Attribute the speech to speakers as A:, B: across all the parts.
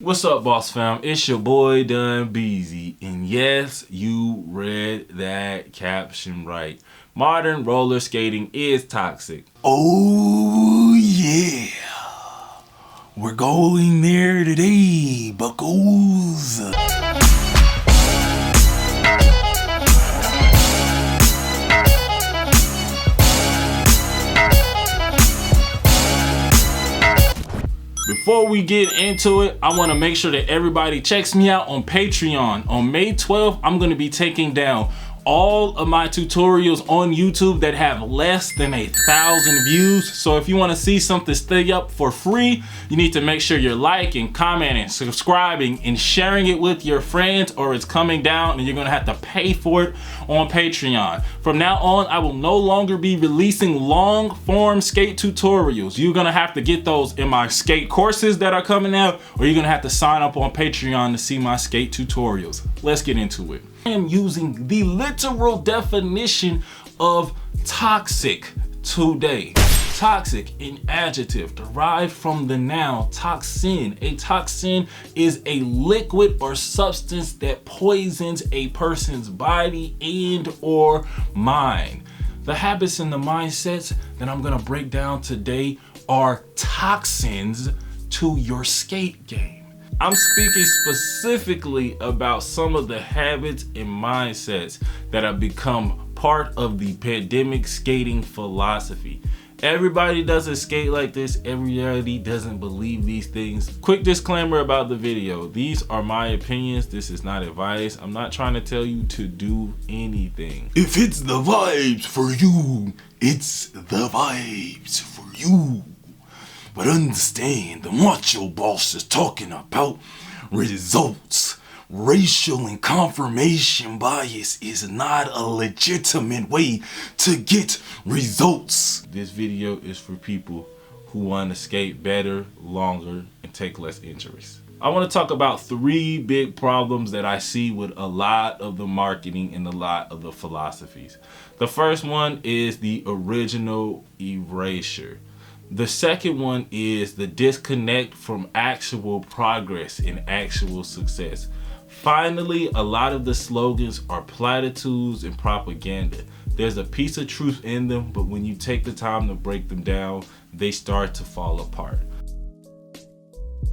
A: What's up, boss fam? It's your boy Dun Beezy, and yes, you read that caption right. Modern roller skating is toxic.
B: Oh yeah, we're going there today, buckos.
A: Before we get into it, I want to make sure that everybody checks me out on Patreon. On May 12th, I'm going to be taking down all of my tutorials on YouTube that have less than 1,000 views. So if you want to see something stay up for free, you need to make sure you're liking, commenting, subscribing, and sharing it with your friends, or it's coming down and you're going to have to pay for it on Patreon. From now on, I will no longer be releasing long form skate tutorials. You're going to have to get those in my skate courses that are coming out, or you're going to have to sign up on Patreon to see my skate tutorials. Let's get into it. I am using the literal definition of toxic today. Toxic, an adjective derived from the noun toxin. A toxin is a liquid or substance that poisons a person's body and or mind. The habits and the mindsets that I'm gonna break down today are toxins to your skate game. I'm speaking specifically about some of the habits and mindsets that have become part of the pandemic skating philosophy. Everybody doesn't skate like this. Everybody doesn't believe these things. Quick disclaimer about the video. These are my opinions. This is not advice. I'm not trying to tell you to do anything.
B: If it's the vibes for you, it's the vibes for you. But understand, the macho boss is talking about results. Racial and confirmation bias is not a legitimate way to get results.
A: This video is for people who want to skate better, longer, and take less injuries. I want to talk about 3 big problems that I see with a lot of the marketing and a lot of the philosophies. The first one is the original erasure. The second one is the disconnect from actual progress and actual success. Finally, a lot of the slogans are platitudes and propaganda. There's a piece of truth in them, but when you take the time to break them down, they start to fall apart.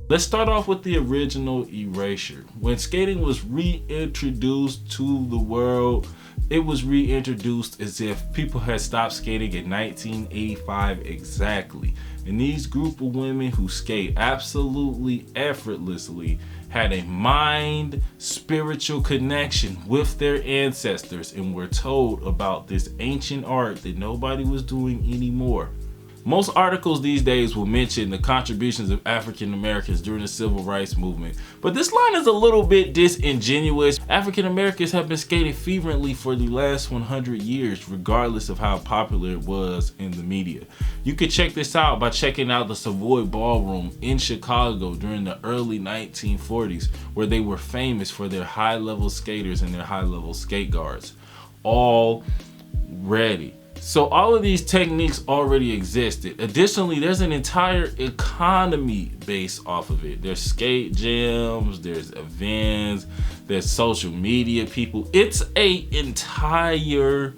A: Let's start off with the original erasure. When skating was reintroduced to the world, it was reintroduced as if people had stopped skating in 1985 exactly. And these group of women who skate absolutely effortlessly had a mind spiritual connection with their ancestors and were told about this ancient art that nobody was doing anymore. Most articles these days will mention the contributions of African Americans during the civil rights movement, but this line is a little bit disingenuous. African Americans have been skating fervently for the last 100 years, regardless of how popular it was in the media. You can check this out by checking out the Savoy Ballroom in Chicago during the early 1940s, where they were famous for their high-level skaters and their high-level skate guards. All ready. So all of these techniques already existed. Additionally, there's an entire economy based off of it. There's skate jams, there's events, there's social media people. It's an entire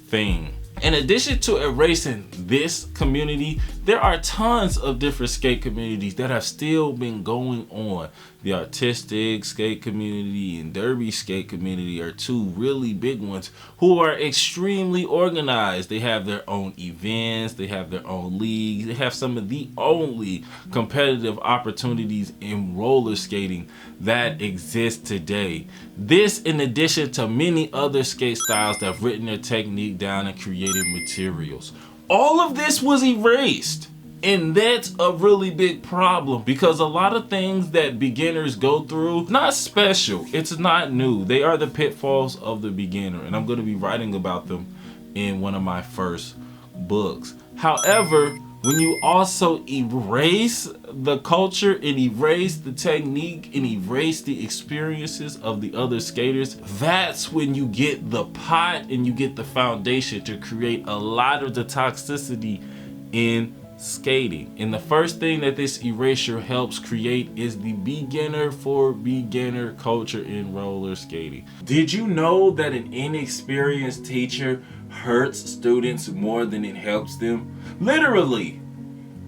A: thing. In addition to erasing this community, there are tons of different skate communities that have still been going on. The artistic skate community and derby skate community are 2 really big ones who are extremely organized. They have their own events, they have their own leagues, they have some of the only competitive opportunities in roller skating that exist today. This in addition to many other skate styles that have written their technique down and created materials. All of this was erased. And that's a really big problem because a lot of things that beginners go through, not special, it's not new. They are the pitfalls of the beginner, and I'm going to be writing about them in one of my first books. However, when you also erase the culture and erase the technique and erase the experiences of the other skaters, that's when you get the pot and you get the foundation to create a lot of the toxicity in skating. And the first thing that this erasure helps create is the beginner for beginner culture in roller skating. Did you know that an inexperienced teacher hurts students more than it helps them? Literally,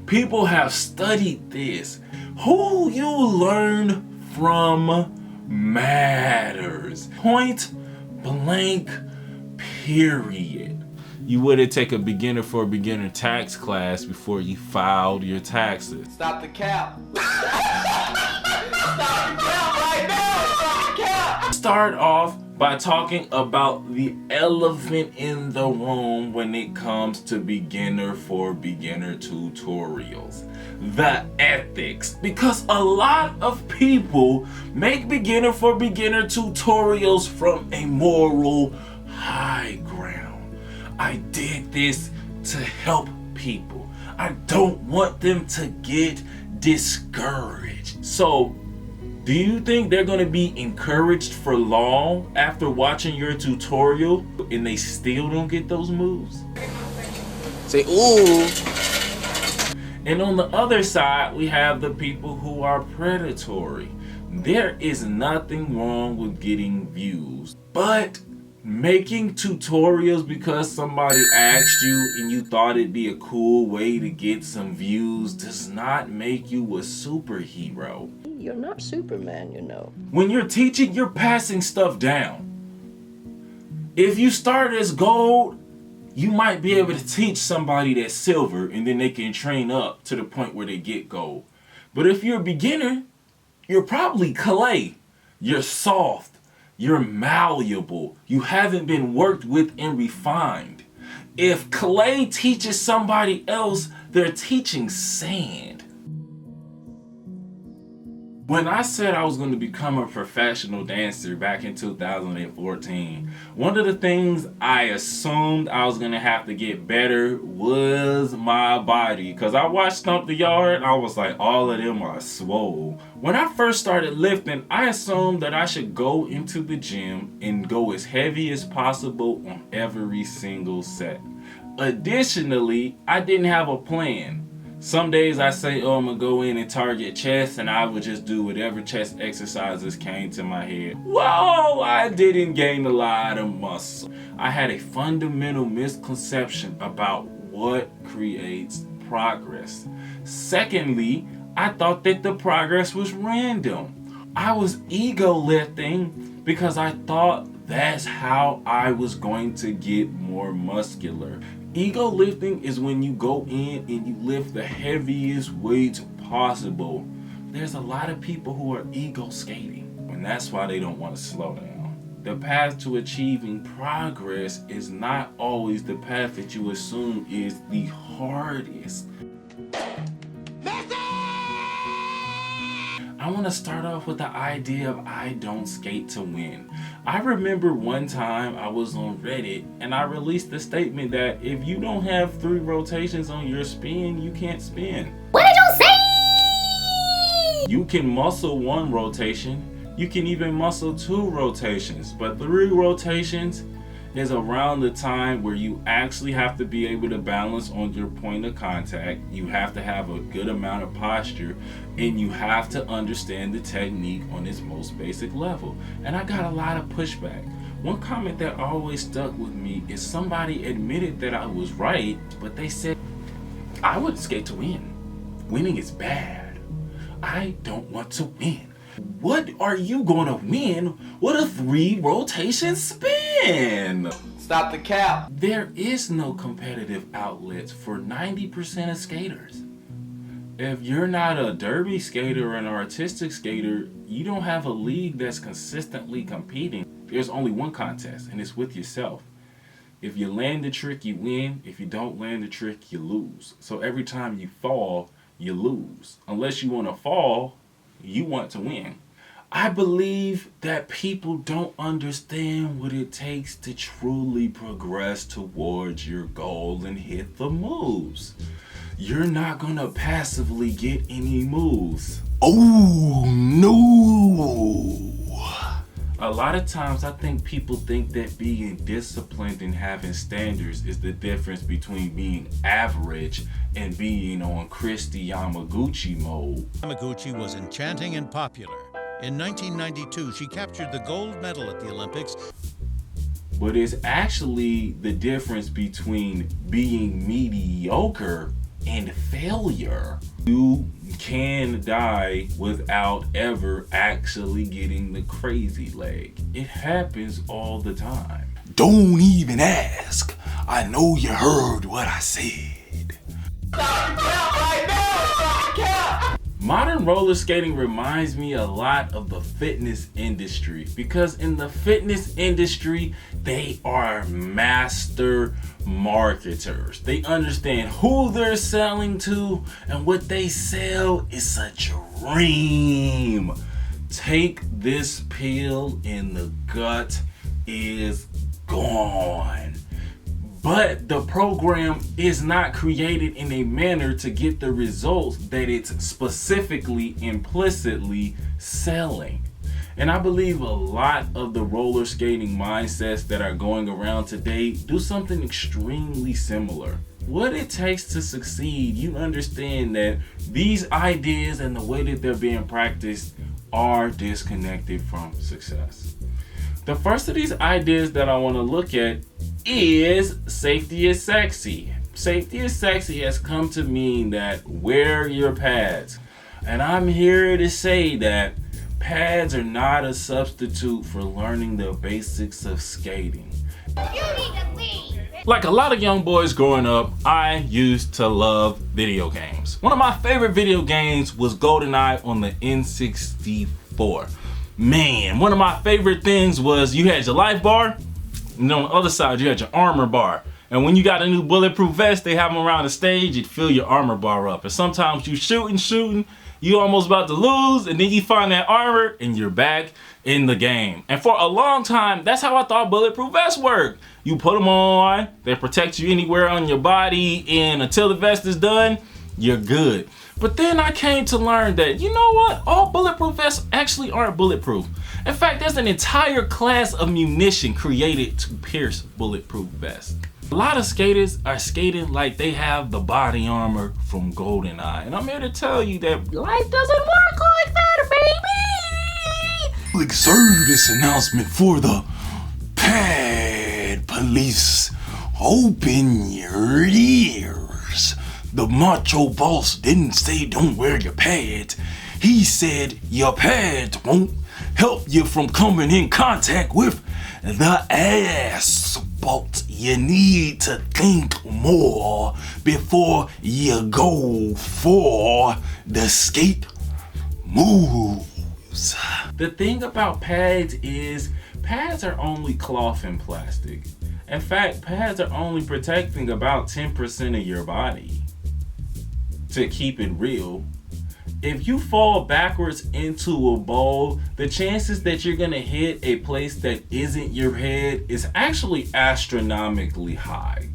A: people have studied this. Who you learn from matters. Point blank, period. You wouldn't take a beginner for beginner tax class before you filed your taxes.
C: Stop the cap. Stop the cap right now. Stop the cap.
A: Start off by talking about the elephant in the room when it comes to beginner for beginner tutorials. The ethics. Because a lot of people make beginner for beginner tutorials from a moral high ground. I did this to help people. I don't want them to get discouraged. So, do you think they're going to be encouraged for long after watching your tutorial and they still don't get those moves?
C: Say, ooh.
A: And on the other side, we have the people who are predatory. There is nothing wrong with getting views, but making tutorials because somebody asked you and you thought it'd be a cool way to get some views does not make you a superhero.
D: You're not Superman, you know.
A: When you're teaching, you're passing stuff down. If you start as gold, you might be able to teach somebody that's silver and then they can train up to the point where they get gold. But if you're a beginner, you're probably clay. You're soft. You're malleable. You haven't been worked with and refined. If clay teaches somebody else, they're teaching sand. When I said I was going to become a professional dancer back in 2014, one of the things I assumed I was going to have to get better was my body. Because I watched Stomp the Yard, I was like, all of them are swole. When I first started lifting, I assumed that I should go into the gym and go as heavy as possible on every single set. Additionally, I didn't have a plan. Some days I say, oh, I'm gonna go in and target chest, and I would just do whatever chest exercises came to my head. Whoa, I didn't gain a lot of muscle. I had a fundamental misconception about what creates progress. Secondly, I thought that the progress was random. I was ego lifting because I thought that's how I was going to get more muscular. Ego lifting is when you go in and you lift the heaviest weights possible. There's a lot of people who are ego skating, and that's why they don't want to slow down. The path to achieving progress is not always the path that you assume is the hardest. I want to start off with the idea of I don't skate to win. I remember one time I was on Reddit and I released the statement that if you don't have 3 rotations on your spin, you can't spin.
D: What did you say?
A: You can muscle 1 rotation, you can even muscle 2 rotations, but 3 rotations is around the time where you actually have to be able to balance on your point of contact. You have to have a good amount of posture, and you have to understand the technique on its most basic level. And I got a lot of pushback. One comment that always stuck with me is somebody admitted that I was right, but they said, I wouldn't skate to win. Winning is bad. I don't want to win. What are you gonna win with a 3 rotation spin?
C: Stop the cap.
A: There is no competitive outlets for 90% of skaters. If you're not a derby skater or an artistic skater, you don't have a league that's consistently competing. There's only one contest, and it's with yourself. If you land the trick, you win. If you don't land the trick, you lose. So every time you fall, you lose. Unless you want to fall, you want to win. I believe that people don't understand what it takes to truly progress towards your goal and hit the moves. You're not gonna passively get any moves.
B: Oh no!
A: A A lot of times I think people think that being disciplined and having standards is the difference between being average and being on Kristi Yamaguchi mode.
E: Yamaguchi was enchanting and popular. In 1992, she captured the gold medal at the Olympics.
A: But it's actually the difference between being mediocre and failure. You can die without ever actually getting the crazy leg. It happens all the time.
B: Don't even ask. I know you heard what I said.
A: Modern roller skating reminds me a lot of the fitness industry, because in the fitness industry, they are master marketers. They understand who they're selling to, and what they sell is a dream. Take this pill and the gut is gone. But the program is not created in a manner to get the results that it's specifically, implicitly selling. And I believe a lot of the roller skating mindsets that are going around today do something extremely similar. What it takes to succeed, you understand that these ideas and the way that they're being practiced are disconnected from success. The first of these ideas that I want to look at is safety is sexy. Safety is sexy has come to mean that wear your pads. And I'm here to say that pads are not a substitute for learning the basics of skating.
D: You need to leave.
A: Like a lot of young boys growing up, I used to love video games. One of my favorite video games was GoldenEye on the N64. Man, one of my favorite things was you had your life bar, and on the other side you had your armor bar. And when you got a new bulletproof vest, they have them around the stage, it'd fill your armor bar up. And sometimes you shooting, you almost about to lose, and then you find that armor and you're back in the game. And for a long time, that's how I thought bulletproof vests worked. You put them on, they protect you anywhere on your body, and until the vest is done, you're good. But then I came to learn that, you know what? All bulletproof vests actually aren't bulletproof. In fact, there's an entire class of munition created to pierce bulletproof vests. A lot of skaters are skating like they have the body armor from GoldenEye. And I'm here to tell you that life doesn't work like that, baby!
B: Public service announcement for the pad police. Open your ears. The macho boss didn't say don't wear your pads. He said your pads won't help you from coming in contact with the asphalt. You need to think more before you go for the skate moves.
A: The thing about pads is pads are only cloth and plastic. In fact, pads are only protecting about 10% of your body. To keep it real, if you fall backwards into a bowl, the chances that you're gonna hit a place that isn't your head is actually astronomically high.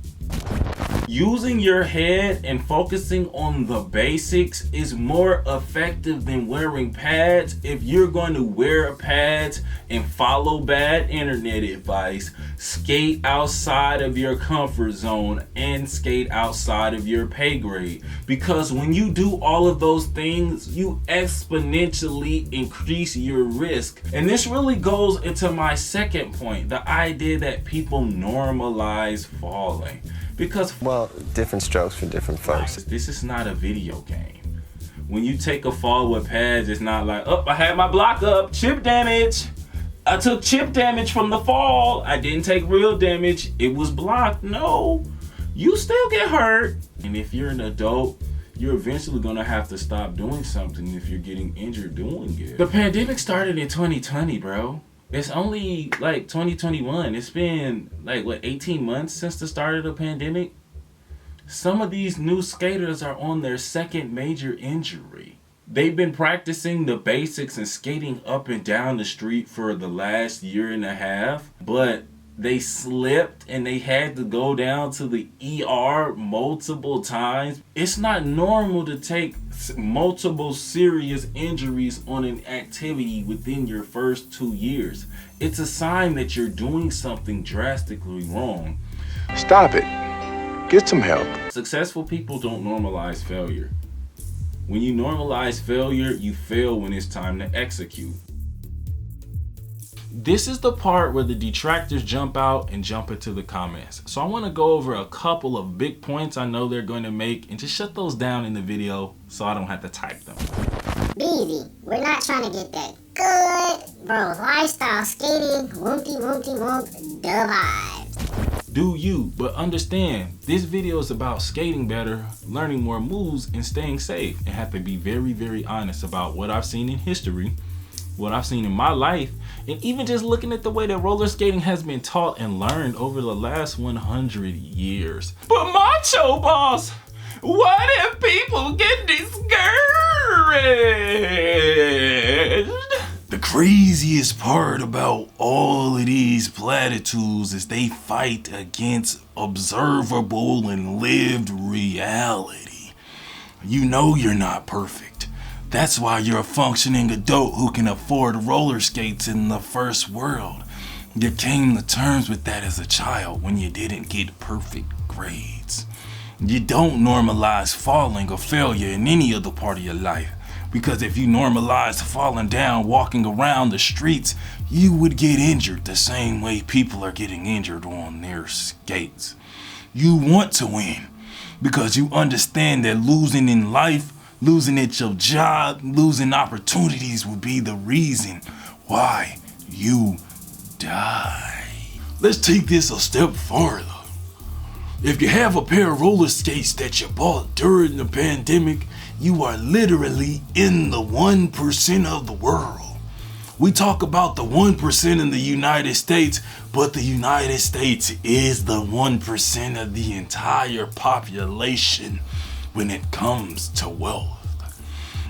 A: Using your head and focusing on the basics is more effective than wearing pads. If you're going to wear pads and follow bad internet advice, skate outside of your comfort zone and skate outside of your pay grade. Because when you do all of those things, you exponentially increase your risk. And this really goes into my second point, the idea that people normalize falling. Because,
F: well, different strokes for different folks.
A: This is not a video game. When you take a fall with pads, it's not like, oh, I had my block up, chip damage. I took chip damage from the fall. I didn't take real damage. It was blocked. No, you still get hurt. And if you're an adult, you're eventually gonna have to stop doing something if you're getting injured doing it. The pandemic started in 2020, bro. It's only like 2021. It's been like, what, 18 months since the start of the pandemic? Some of these new skaters are on their second major injury. They've been practicing the basics and skating up and down the street for the last year and a half, but they slipped and they had to go down to the ER multiple times. It's not normal to take multiple serious injuries on an activity within your first 2 years. It's a sign that you're doing something drastically wrong.
F: Stop it. Get some help.
A: Successful people don't normalize failure. When you normalize failure, you fail when it's time to execute. This is the part where the detractors jump out and jump into the comments. So I want to go over a couple of big points I know they're going to make and just shut those down in the video so I don't have to type them.
D: Easy. We're not trying to get that good, bro, lifestyle skating, whoopty whoopty whoop, the vibes.
A: Do you, but understand, this video is about skating better, learning more moves, and staying safe. And have to be very, very honest about what I've seen in history, what I've seen in my life, and even just looking at the way that roller skating has been taught and learned over the last 100 years. But Macho Boss, what if people get discouraged?
B: The craziest part about all of these platitudes is they fight against observable and lived reality. You know you're not perfect. That's why you're a functioning adult who can afford roller skates in the first world. You came to terms with that as a child when you didn't get perfect grades. You don't normalize falling or failure in any other part of your life. Because if you normalize falling down, walking around the streets, you would get injured the same way people are getting injured on their skates. You want to win because you understand that losing in life, losing at your job, losing opportunities will be the reason why you die. Let's take this a step farther. If you have a pair of roller skates that you bought during the pandemic, you are literally in the 1% of the world. We talk about the 1% in the United States, but the United States is the 1% of the entire population when it comes to wealth.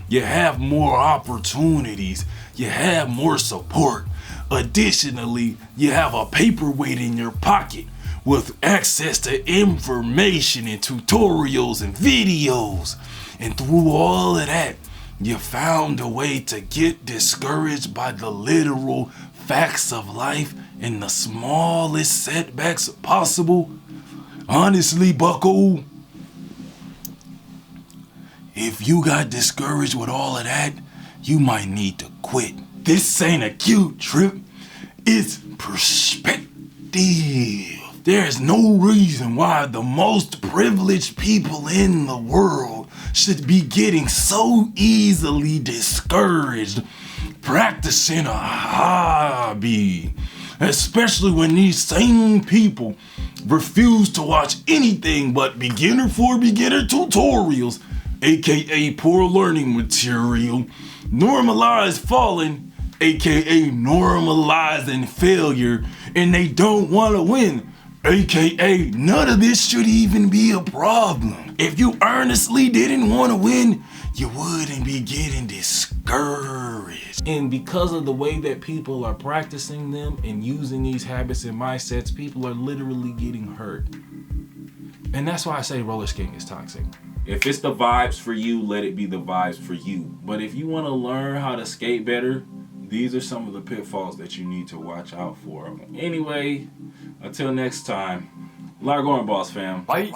B: You have more opportunities, you have more support. Additionally, you have a paperweight in your pocket with access to information and tutorials and videos. And through all of that, you found a way to get discouraged by the literal facts of life and the smallest setbacks possible. Honestly, bucko, if you got discouraged with all of that, you might need to quit. This ain't a cute trip, it's perspective. There's no reason why the most privileged people in the world should be getting so easily discouraged practicing a hobby, especially when these same people refuse to watch anything but beginner for beginner tutorials, aka poor learning material, normalize falling, aka normalizing failure, and they don't want to win, aka none of this should even be a problem. If you earnestly didn't want to win, you wouldn't be getting discouraged.
A: And because of the way that people are practicing them and using these habits and mindsets, people are literally getting hurt. And that's why I say roller skating is toxic. If it's the vibes for you, let it be the vibes for you. But if you want to learn how to skate better, these are some of the pitfalls that you need to watch out for. Anyway, until next time, Largo and Boss fam.
B: Bye.